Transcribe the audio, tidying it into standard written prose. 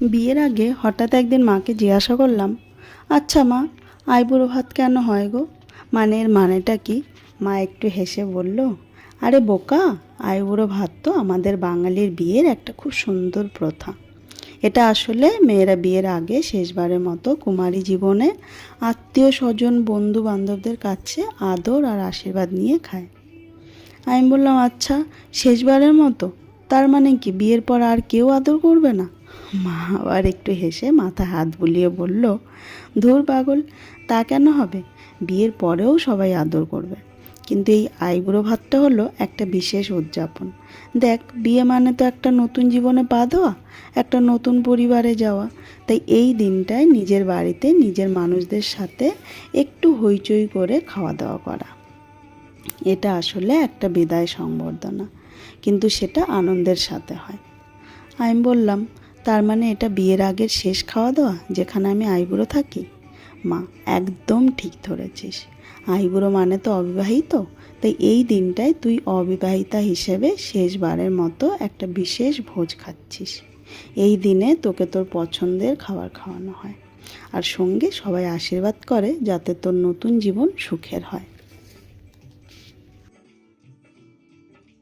বিয়ের আগে হঠাৎ একদিন মাকে জিজ্ঞাসা করলাম, আচ্ছা মা, আইবুড়ো ভাত কেন হয় গো? মানে এর মানেটা কি? মা একটু হেসে বলল, আরে বোকা, আইবুড়ো ভাত তো আমাদের বাঙালির বিয়ের একটা খুব সুন্দর প্রথা। এটা আসলে মেয়েরা বিয়ের আগে শেষবারের মতো কুমারী জীবনে আত্মীয় স্বজন বন্ধু বান্ধবদের কাছে আদর আর আশীর্বাদ নিয়ে খায়। আমি বললাম, আচ্ছা, শেষবারের মতো? তার মানে কি বিয়ের পর আর কেউ আদর করবে না? মা আবার একটু হেসে মাথায় হাত বুলিয়ে বলল, ধুর পাগল, তা কেন হবে? বিয়ের পরেও সবাই আদর করবে, কিন্তু এই আইবুড়ো ভাতটা হলো একটা বিশেষ উদযাপন। দেখ, বিয়ে মানে তো একটা নতুন জীবনে পা দেওয়া, একটা নতুন পরিবারে যাওয়া। তাই এই দিনটায় নিজের বাড়িতে নিজের মানুষদের সাথে একটু হইচই করে খাওয়া দাওয়া করা, এটা আসলে একটা বিদায় সংবর্ধনা, কিন্তু সেটা আনন্দের সাথে হয়। আমি বললাম, তার মানে এটা বিয়ের আগের শেষ খাওয়া দাওয়া যেখানে আমি আইবুড়ো থাকি? মা, একদম ঠিক ধরেছিস। আইবুড়ো মানে তো অবিবাহিত, তাই এই দিনটায় তুই অবিবাহিতা হিসেবে শেষবারের মতো একটা বিশেষ ভোজ খাচ্ছিস। এই দিনে তোকে তোর পছন্দের খাবার খাওয়ানো হয়, আর সঙ্গে সবাই আশীর্বাদ করে যাতে তোর নতুন জীবন সুখের হয়।